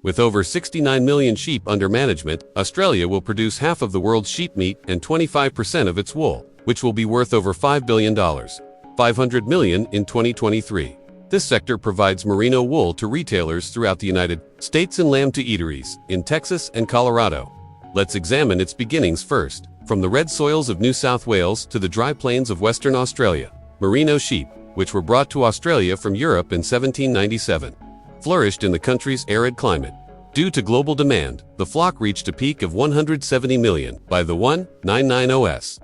With over 69 million sheep under management, Australia will produce half of the world's sheep meat and 25% of its wool, which will be worth over $5 billion, $500 million in 2023. This sector provides merino wool to retailers throughout the United States and lamb to eateries in Texas and Colorado. Let's examine its beginnings first. From the red soils of New South Wales to the dry plains of Western Australia, merino sheep, which were brought to Australia from Europe in 1797, flourished in the country's arid climate. Due to global demand, the flock reached a peak of 170 million by the 1990s.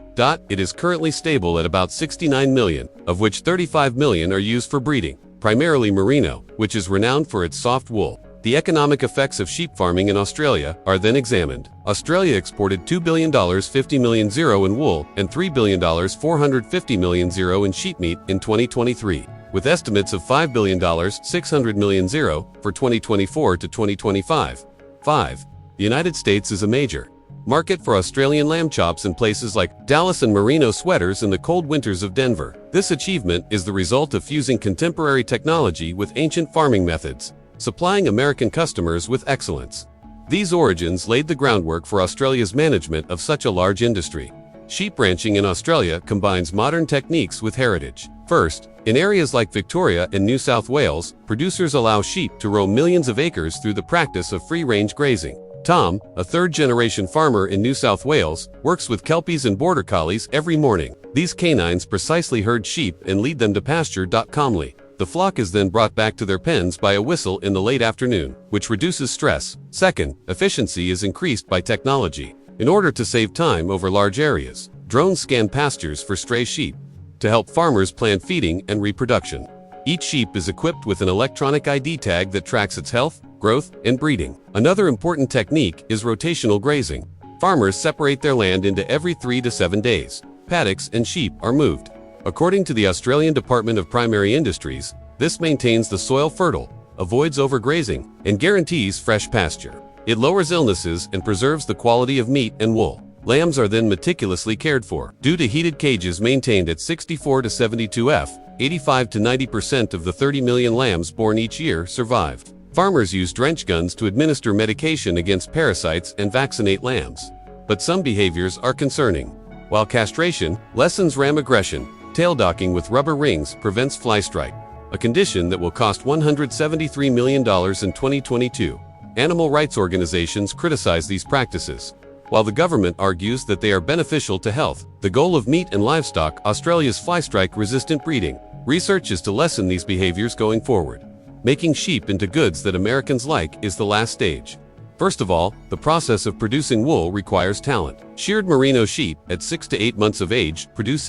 It is currently stable at about 69 million, of which 35 million are used for breeding, primarily merino, which is renowned for its soft wool. The economic effects of sheep farming in Australia are then examined. Australia exported $2 billion $50 million in wool and $3 billion $450 million in sheep meat in 2023. With estimates of $5 billion $600 million for 2024 to 2025. 5. The United States is a major market for Australian lamb chops in places like Dallas and merino sweaters in the cold winters of Denver. This achievement is the result of fusing contemporary technology with ancient farming methods, supplying American customers with excellence. These origins laid the groundwork for Australia's management of such a large industry. Sheep ranching in Australia combines modern techniques with heritage. First, in areas like Victoria and New South Wales, producers allow sheep to roam millions of acres through the practice of free-range grazing. Tom, a third-generation farmer in New South Wales, works with kelpies and border collies every morning. These canines precisely herd sheep and lead them to pasture. Calmly. The flock is then brought back to their pens by a whistle in the late afternoon, which reduces stress. Second, efficiency is increased by technology. In order to save time over large areas, drones scan pastures for stray sheep to help farmers plan feeding and reproduction. Each sheep is equipped with an electronic ID tag that tracks its health, growth, and breeding. Another important technique is rotational grazing. Farmers separate their land into every 3 to 7 days. Paddocks and sheep are moved. According to the Australian Department of Primary Industries, this maintains the soil fertile, avoids overgrazing, and guarantees fresh pasture. It lowers illnesses and preserves the quality of meat and wool. Lambs are then meticulously cared for. Due to heated cages maintained at 64 to 72 F, 85 to 90% of the 30 million lambs born each year survived. Farmers use drench guns to administer medication against parasites and vaccinate lambs. But some behaviors are concerning. While castration lessens ram aggression, tail docking with rubber rings prevents fly strike, a condition that will cost $173 million in 2022. Animal rights organizations criticize these practices. While the government argues that they are beneficial to health, the goal of Meat and Livestock Australia's fly strike-resistant breeding research is to lessen these behaviors going forward. Making sheep into goods that Americans like is the last stage. First of all, the process of producing wool requires talent. Sheared merino sheep at 6 to 8 months of age produce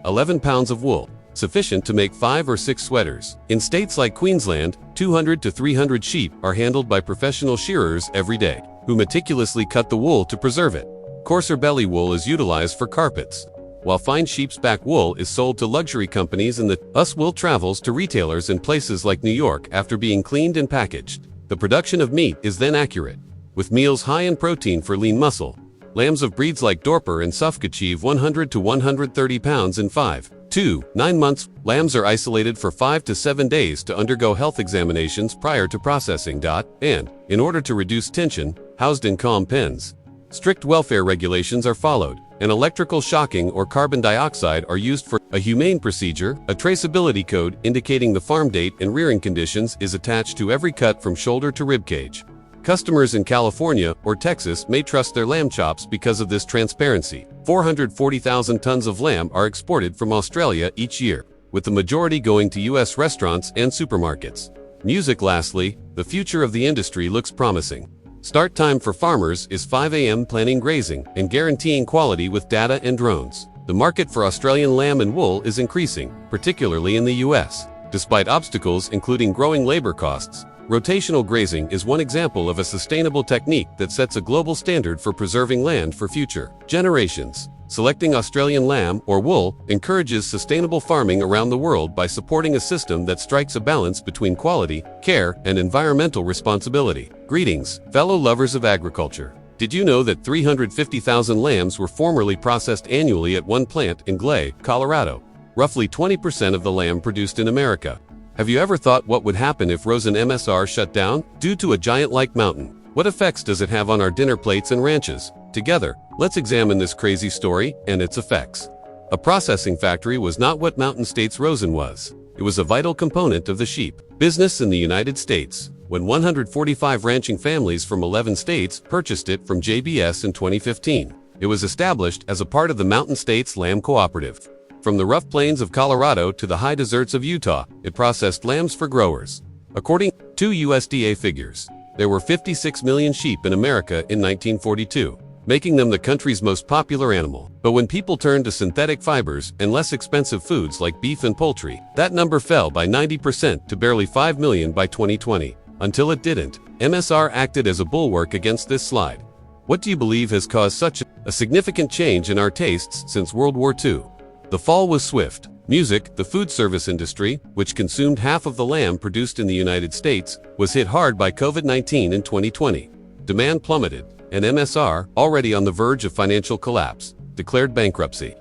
11 pounds of wool, sufficient to make 5 or 6 sweaters. In states like Queensland, 200 to 300 sheep are handled by professional shearers every day, who meticulously cut the wool to preserve it. Coarser belly wool is utilized for carpets, while fine sheep's back wool is sold to luxury companies and the wool travels to retailers in places like New York after being cleaned and packaged. The production of meat is then accurate, with meals high in protein for lean muscle. Lambs of breeds like Dorper and Suffolk achieve 100 to 130 pounds in 5 to 9 months. Lambs are isolated for 5 to 7 days to undergo health examinations prior to processing. And, in order to reduce tension, housed in calm pens. Strict welfare regulations are followed, and electrical shocking or carbon dioxide are used for a humane procedure. A traceability code indicating the farm date and rearing conditions is attached to every cut from shoulder to rib cage. Customers in California or Texas may trust their lamb chops because of this transparency. 440,000 tons of lamb are exported from Australia each year, with the majority going to U.S. restaurants and supermarkets. Music. Lastly, the future of the industry looks promising. Start time for farmers is 5 a.m. planning grazing and guaranteeing quality with data and drones. The market for Australian lamb and wool is increasing, particularly in the U.S. Despite obstacles including growing labor costs, rotational grazing is one example of a sustainable technique that sets a global standard for preserving land for future generations. Selecting Australian lamb or wool encourages sustainable farming around the world by supporting a system that strikes a balance between quality, care, and environmental responsibility. Greetings, fellow lovers of agriculture. Did you know that 350,000 lambs were formerly processed annually at one plant in Glay, Colorado? Roughly 20% of the lamb produced in America Have you ever thought what would happen if rows and MSR shut down due to a giant-like mountain? What effects does it have on our dinner plates and ranches? Together, let's examine this crazy story and its effects. A processing factory was not what Mountain States Rosen was. It was a vital component of the sheep business in the United States, when 145 ranching families from 11 states purchased it from JBS in 2015. It was established as a part of the Mountain States Lamb Cooperative. From the rough plains of Colorado to the high deserts of Utah, it processed lambs for growers. According to USDA figures, there were 56 million sheep in America in 1942, making them the country's most popular animal. But when people turned to synthetic fibers and less expensive foods like beef and poultry, that number fell by 90% to barely 5 million by 2020. Until it didn't, MSR acted as a bulwark against this slide. What do you believe has caused such a significant change in our tastes since World War II? The fall was swift. Music, the food service industry, which consumed half of the lamb produced in the United States, was hit hard by COVID-19 in 2020. Demand plummeted, and MSR, already on the verge of financial collapse, declared bankruptcy.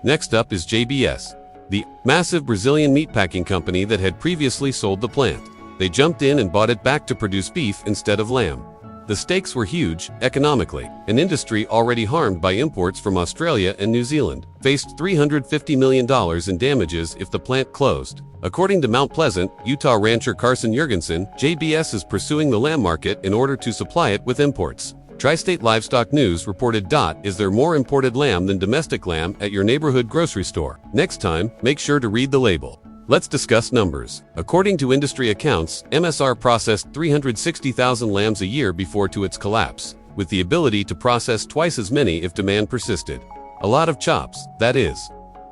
Next up is JBS, the massive Brazilian meatpacking company that had previously sold the plant. They jumped in and bought it back to produce beef instead of lamb. The stakes were huge, economically. An industry already harmed by imports from Australia and New Zealand faced $350 million in damages if the plant closed. According to Mount Pleasant, Utah rancher Carson Jurgensen, JBS is pursuing the lamb market in order to supply it with imports. Tri-State Livestock News reported, "Is there more imported lamb than domestic lamb at your neighborhood grocery store? Next time, make sure to read the label." Let's discuss numbers. According to industry accounts, MSR processed 360,000 lambs a year before its collapse, with the ability to process twice as many if demand persisted. A lot of chops, that is.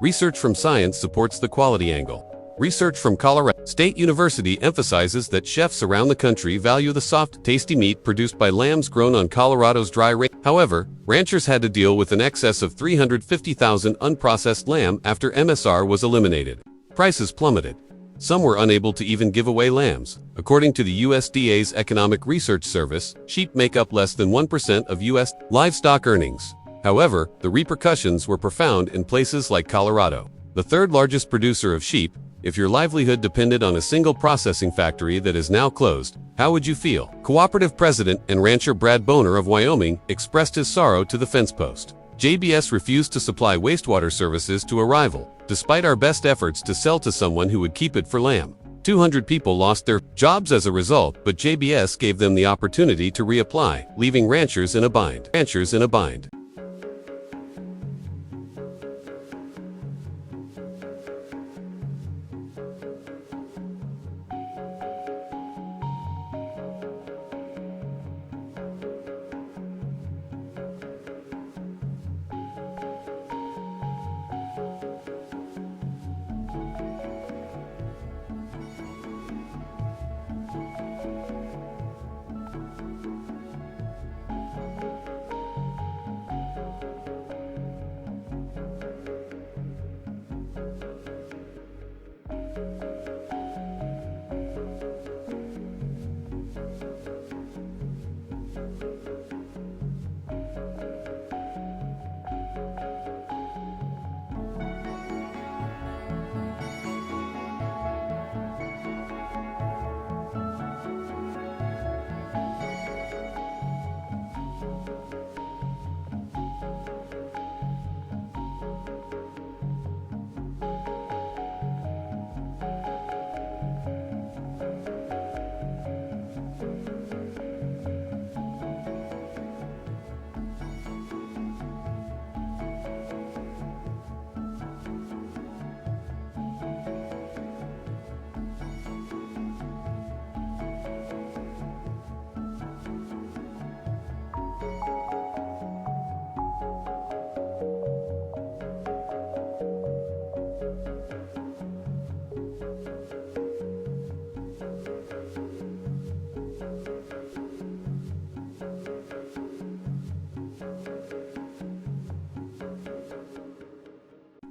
Research from Science supports the quality angle. Research from Colorado State University emphasizes that chefs around the country value the soft, tasty meat produced by lambs grown on Colorado's dry range. However, ranchers had to deal with an excess of 350,000 unprocessed lamb after MSR was eliminated. Prices plummeted. Some were unable to even give away lambs. According to the USDA's Economic Research Service, sheep make up less than 1% of U.S. livestock earnings. However, the repercussions were profound in places like Colorado, the third largest producer of sheep. If your livelihood depended on a single processing factory that is now closed, how would you feel? Cooperative president and rancher Brad Boner of Wyoming expressed his sorrow to the fence post. JBS refused to supply wastewater services to a rival, despite our best efforts to sell to someone who would keep it for lamb. 200 people lost their jobs as a result, but JBS gave them the opportunity to reapply, leaving ranchers in a bind.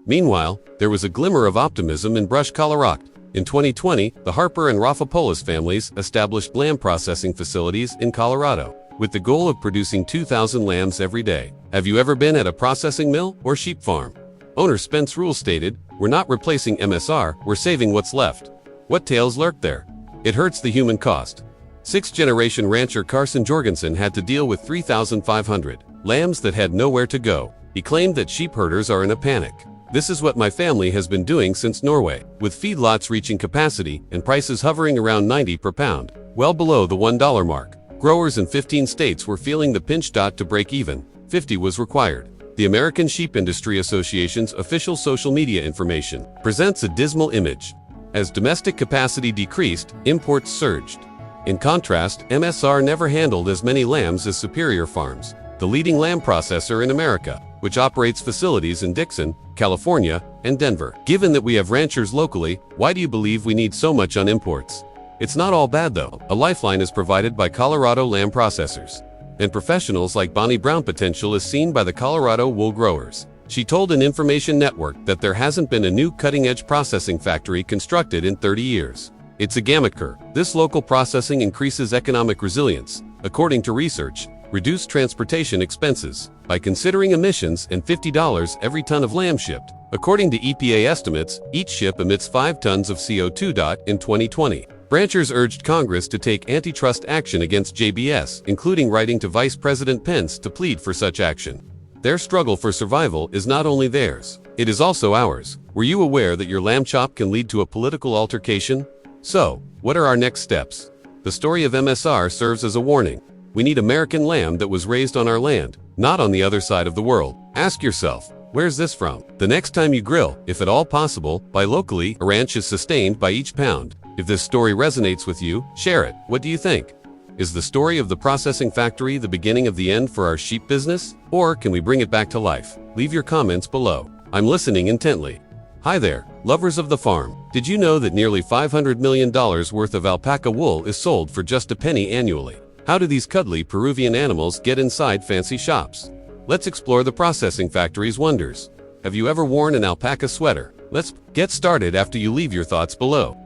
Meanwhile, there was a glimmer of optimism in Brush, Colorado. In 2020, the Harper and Rafapolis families established lamb processing facilities in Colorado, with the goal of producing 2,000 lambs every day. Have you ever been at a processing mill or sheep farm? Owner Spence Rule stated, "We're not replacing MSR, we're saving what's left." What tales lurk there? It hurts the human cost. Sixth-generation rancher Carson Jorgensen had to deal with 3,500 lambs that had nowhere to go. He claimed that sheep herders are in a panic. This is what my family has been doing since Norway, with feedlots reaching capacity and prices hovering around 90 per pound, well below the $1 mark. Growers in 15 states were feeling the pinch. To break even, 50 was required. The American Sheep Industry Association's official social media information presents a dismal image. As domestic capacity decreased, imports surged. In contrast, MSR never handled as many lambs as Superior Farms, the leading lamb processor in America, which operates facilities in Dixon, California, and Denver. Given that we have ranchers locally, why do you believe we need so much on imports? It's not all bad though. A lifeline is provided by Colorado lamb processors and professionals like Bonnie Brown. Potential is seen by the Colorado wool growers. She told an information network that there hasn't been a new cutting-edge processing factory constructed in 30 years. It's a gamut curve. This local processing increases economic resilience, according to research, reduce transportation expenses by considering emissions and $50 every ton of lamb shipped. According to EPA estimates, each ship emits 5 tons of CO2. In 2020, ranchers urged Congress to take antitrust action against JBS, including writing to Vice President Pence to plead for such action. Their struggle for survival is not only theirs, it is also ours. Were you aware that your lamb chop can lead to a political altercation? So, what are our next steps? The story of MSR serves as a warning. We need American lamb that was raised on our land, not on the other side of the world. Ask yourself, where's this from? The next time you grill, if at all possible, buy locally. A ranch is sustained by each pound. If this story resonates with you, share it. What do you think? Is the story of the processing factory the beginning of the end for our sheep business? Or can we bring it back to life? Leave your comments below. I'm listening intently. Hi there, lovers of the farm. Did you know that nearly $500 million worth of alpaca wool is sold for just a penny annually? How do these cuddly Peruvian animals get inside fancy shops? Let's explore the processing factory's wonders. Have you ever worn an alpaca sweater? Let's get started after you leave your thoughts below.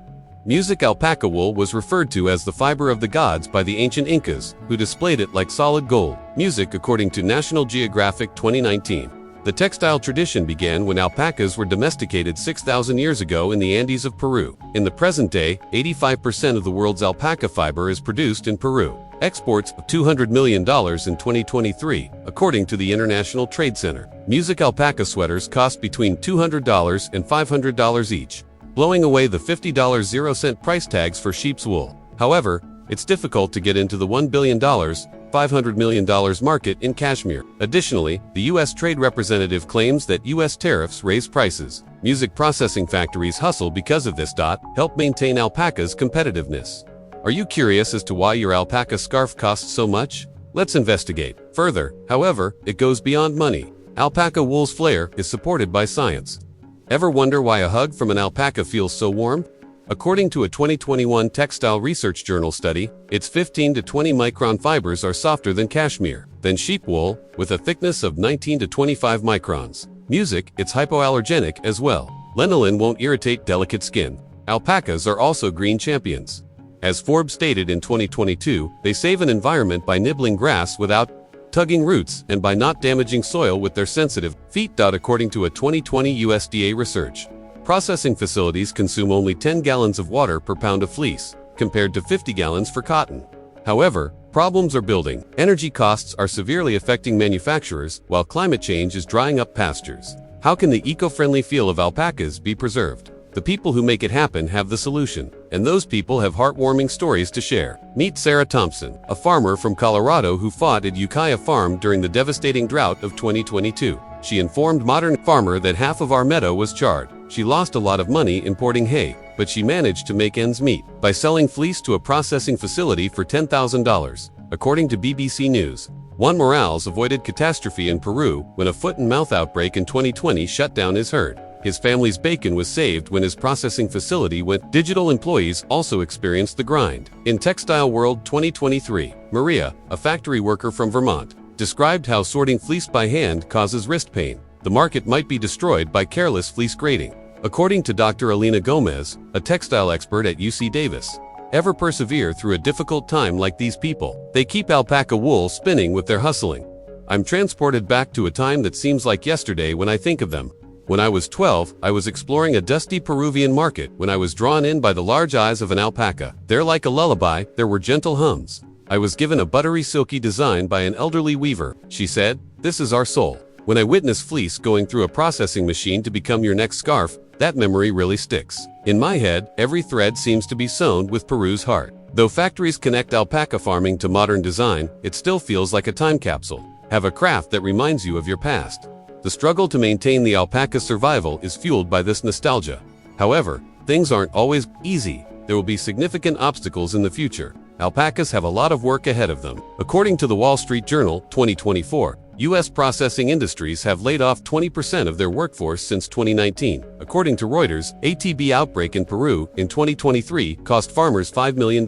Music. Alpaca wool was referred to as the fiber of the gods by the ancient Incas, who displayed it like solid gold. Music. According to National Geographic 2019. The textile tradition began when alpacas were domesticated 6,000 years ago in the Andes of Peru. In the present day, 85% of the world's alpaca fiber is produced in Peru. Exports of $200 million in 2023, according to the International Trade Center. Music. Alpaca sweaters cost between $200 and $500 each, blowing away the $50 0-cent price tags for sheep's wool. However, it's difficult to get into the $1 billion, $500 million market in cashmere. Additionally, the U.S. Trade Representative claims that U.S. tariffs raise prices. Music processing factories hustle because of this. Help maintain alpaca's competitiveness. Are you curious as to why your alpaca scarf costs so much? Let's investigate further. However, it goes beyond money. Alpaca wool's flair is supported by science. Ever wonder why a hug from an alpaca feels so warm? According to a 2021 Textile Research Journal study, its 15 to 20 micron fibers are softer than cashmere, than sheep wool, with a thickness of 19 to 25 microns. Music. It's hypoallergenic as well. Lanolin won't irritate delicate skin. Alpacas are also green champions. As Forbes stated in 2022, they save an environment by nibbling grass without tugging roots and by not damaging soil with their sensitive feet. According to a 2020 USDA research, processing facilities consume only 10 gallons of water per pound of fleece, compared to 50 gallons for cotton. However, problems are building. Energy costs are severely affecting manufacturers, while climate change is drying up pastures. How can the eco-friendly feel of alpacas be preserved? The people who make it happen have the solution, and those people have heartwarming stories to share. Meet Sarah Thompson, a farmer from Colorado who fought at Ukiah Farm during the devastating drought of 2022. She informed Modern Farmer that half of our meadow was charred. She lost a lot of money importing hay, but she managed to make ends meet by selling fleece to a processing facility for $10,000. According to BBC News, Juan Morales avoided catastrophe in Peru when a foot-and-mouth outbreak in 2020 shut down his herd. His family's bacon was saved when his processing facility went digital. Employees also experienced the grind. In Textile World 2023, Maria, a factory worker from Vermont, described how sorting fleece by hand causes wrist pain. The market might be destroyed by careless fleece grading. According to Dr. Alina Gomez, a textile expert at UC Davis, ever persevere through a difficult time like these people. They keep alpaca wool spinning with their hustling. I'm transported back to a time that seems like yesterday when I think of them. When I was 12, I was exploring a dusty Peruvian market when I was drawn in by the large eyes of an alpaca. There, like a lullaby, there were gentle hums. I was given a buttery silky design by an elderly weaver. She said, "This is our soul." When I witness fleece going through a processing machine to become your next scarf, that memory really sticks. In my head, every thread seems to be sewn with Peru's heart. Though factories connect alpaca farming to modern design, it still feels like a time capsule. Have a craft that reminds you of your past. The struggle to maintain the alpaca's survival is fueled by this nostalgia. However, things aren't always easy. There will be significant obstacles in the future. Alpacas have a lot of work ahead of them. According to the Wall Street Journal, 2024, U.S. processing industries have laid off 20% of their workforce since 2019. According to Reuters, ATB outbreak in Peru in 2023 cost farmers $5 million.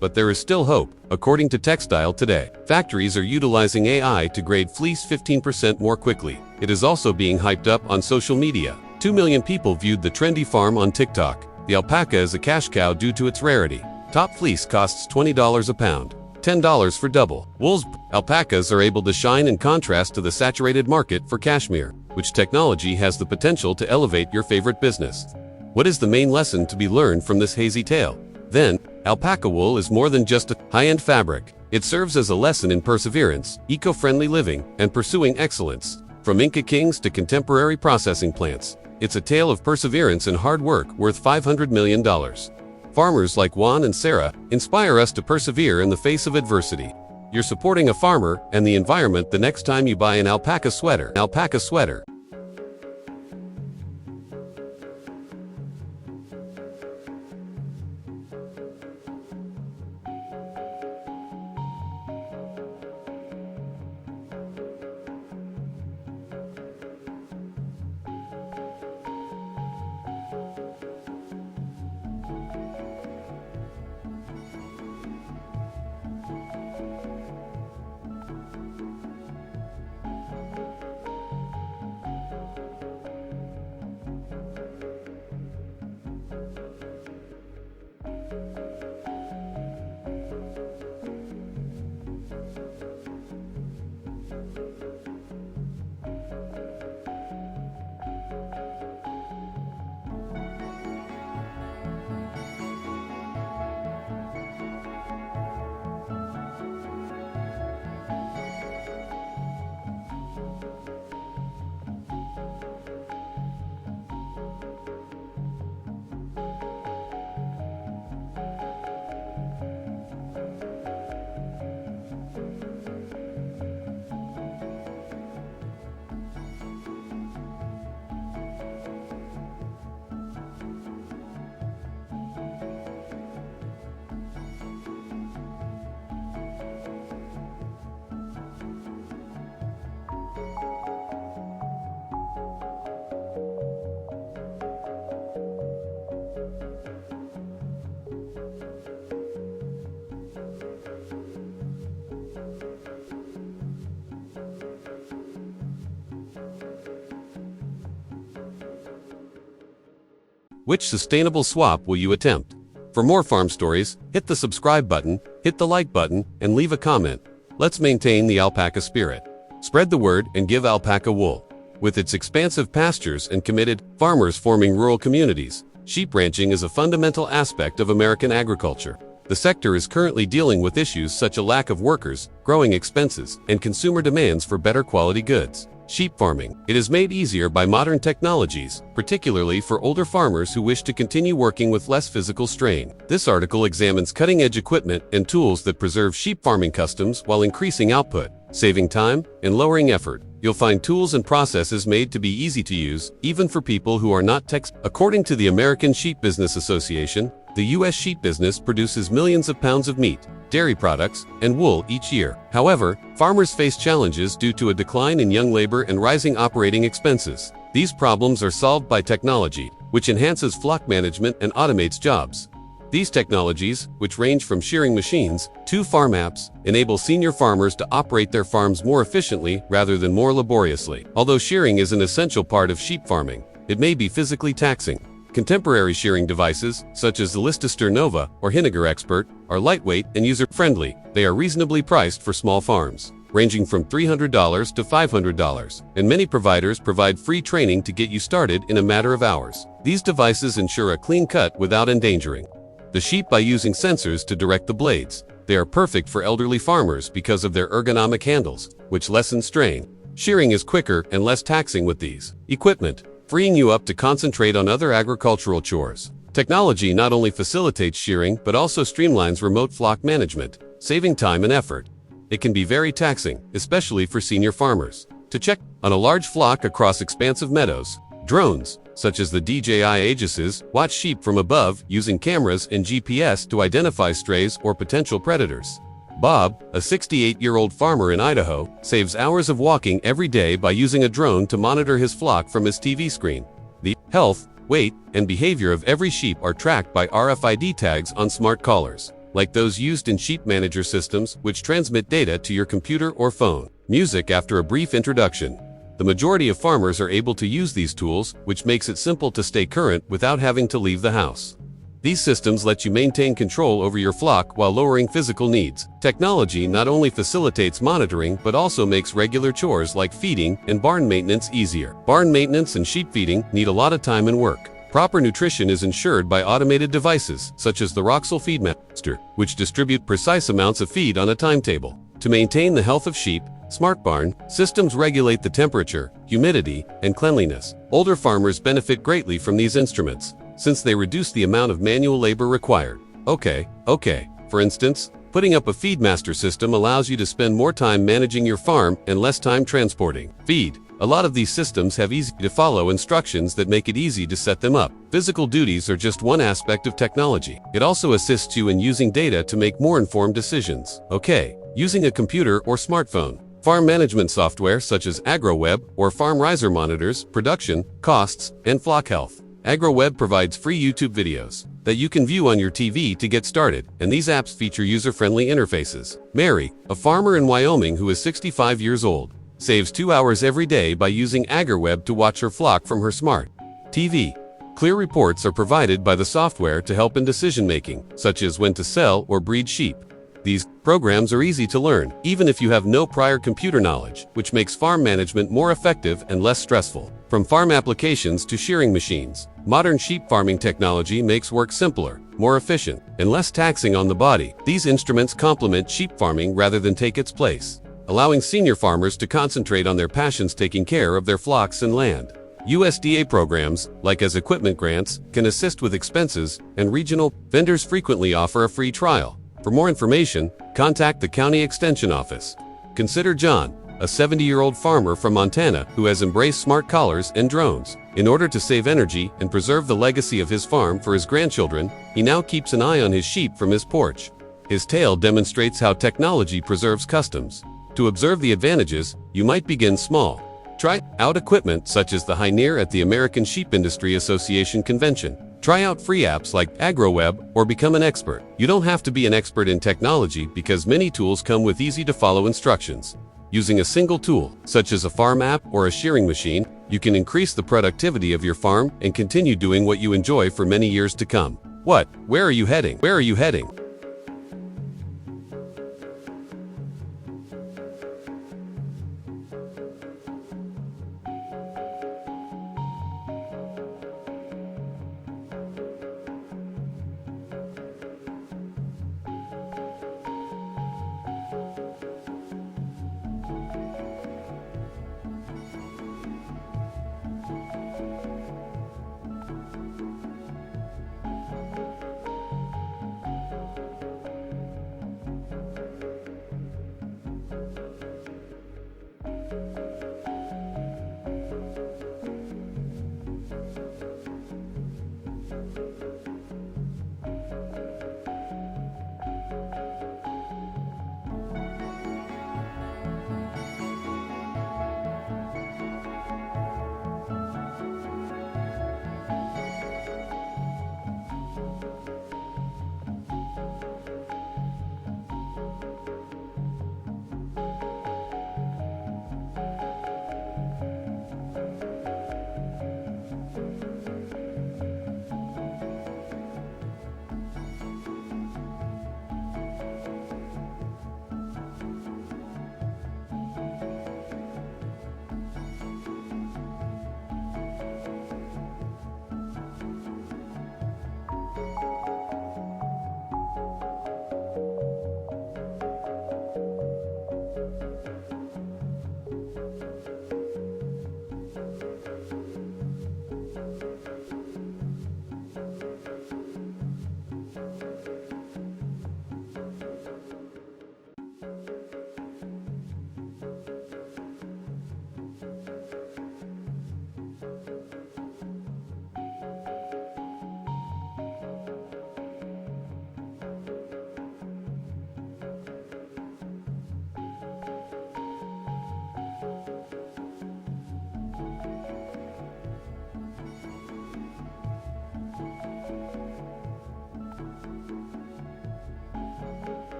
But there is still hope. According to Textile Today, factories are utilizing AI to grade fleece 15% more quickly. It is also being hyped up on social media. 2 million people viewed the trendy farm on TikTok. The alpaca is a cash cow due to its rarity. Top fleece costs $20 a pound. $10 for double. Wool's alpacas are able to shine in contrast to the saturated market for cashmere, which technology has the potential to elevate your favorite business. What is the main lesson to be learned from this hazy tale? Then, alpaca wool is more than just a high-end fabric. It serves as a lesson in perseverance, eco-friendly living, and pursuing excellence. From Inca kings to contemporary processing plants, it's a tale of perseverance and hard work worth $500 million. Farmers like Juan and Sarah inspire us to persevere in the face of adversity. You're supporting a farmer and the environment the next time you buy an alpaca sweater. Alpaca sweater. Which sustainable swap will you attempt? For more farm stories, hit the subscribe button, hit the like button, and leave a comment. Let's maintain the alpaca spirit. Spread the word and give alpaca wool. With its expansive pastures and committed farmers forming rural communities, sheep ranching is a fundamental aspect of American agriculture. The sector is currently dealing with issues such as lack of workers, growing expenses, and consumer demands for better quality goods. Sheep farming. It is made easier by modern technologies, particularly for older farmers who wish to continue working with less physical strain. This article examines cutting-edge equipment and tools that preserve sheep farming customs while increasing output, saving time, and lowering effort. You'll find tools and processes made to be easy to use, even for people who are not tech. According to the American Sheep Business Association, the U.S. sheep business produces millions of pounds of meat, dairy products, and wool each year. However, farmers face challenges due to a decline in young labor and rising operating expenses. These problems are solved by technology, which enhances flock management and automates jobs. These technologies, which range from shearing machines to farm apps, enable senior farmers to operate their farms more efficiently rather than more laboriously. Although shearing is an essential part of sheep farming, it may be physically taxing. Contemporary shearing devices, such as the Listister Nova or Hinniger Expert, are lightweight and user-friendly. They are reasonably priced for small farms. ranging from $300 to $500, and many providers provide free training to get you started in a matter of hours. These devices ensure a clean cut without endangering the sheep by using sensors to direct the blades. They are perfect for elderly farmers because of their ergonomic handles, which lessen strain. Shearing is quicker and less taxing with these equipment, freeing you up to concentrate on other agricultural chores. Technology not only facilitates shearing but also streamlines remote flock management, saving time and effort. It can be very taxing, especially for senior farmers. To check on a large flock across expansive meadows, drones, such as the DJI Aegis's, watch sheep from above using cameras and GPS to identify strays or potential predators. Bob, a 68-year-old farmer in Idaho, saves hours of walking every day by using a drone to monitor his flock from his TV screen. The health, weight, and behavior of every sheep are tracked by RFID tags on smart collars, like those used in sheep manager systems, which transmit data to your computer or phone. Music after a brief introduction. The majority of farmers are able to use these tools, which makes it simple to stay current without having to leave the house. These systems let you maintain control over your flock while lowering physical needs. Technology not only facilitates monitoring but also makes regular chores like feeding and barn maintenance easier. Barn maintenance and sheep feeding need a lot of time and work. Proper nutrition is ensured by automated devices such as the Roxel Feedmaster, which distribute precise amounts of feed on a timetable. To maintain the health of sheep, smart barn systems regulate the temperature, humidity, and cleanliness. Older farmers benefit greatly from these instruments, since they reduce the amount of manual labor required. Okay. For instance, putting up a Feedmaster system allows you to spend more time managing your farm and less time transporting feed. A lot of these systems have easy-to-follow instructions that make it easy to set them up. Physical duties are just one aspect of technology. It also assists you in using data to make more informed decisions. Using a computer or smartphone. Farm management software such as AgroWeb or FarmRiser monitors production, costs, and flock health. AgroWeb provides free YouTube videos that you can view on your TV to get started, and these apps feature user-friendly interfaces. Mary, a farmer in Wyoming who is 65 years old, saves 2 hours every day by using AgroWeb to watch her flock from her smart TV. Clear reports are provided by the software to help in decision-making, such as when to sell or breed sheep. These programs are easy to learn, even if you have no prior computer knowledge, which makes farm management more effective and less stressful. From farm applications to shearing machines, modern sheep farming technology makes work simpler, more efficient, and less taxing on the body. These instruments complement sheep farming rather than take its place, allowing senior farmers to concentrate on their passions taking care of their flocks and land. USDA programs, like as equipment grants, can assist with expenses, and regional vendors frequently offer a free trial. For more information, contact the County Extension Office. Consider John, a 70-year-old farmer from Montana who has embraced smart collars and drones. In order to save energy and preserve the legacy of his farm for his grandchildren, he now keeps an eye on his sheep from his porch. His tale demonstrates how technology preserves customs. To observe the advantages, you might begin small. Try out equipment such as the Hyneer at the American Sheep Industry Association Convention. Try out free apps like AgroWeb or become an expert. You don't have to be an expert in technology because many tools come with easy-to-follow instructions. Using a single tool, such as a farm app or a shearing machine, you can increase the productivity of your farm and continue doing what you enjoy for many years to come. Where are you heading? Where are you heading?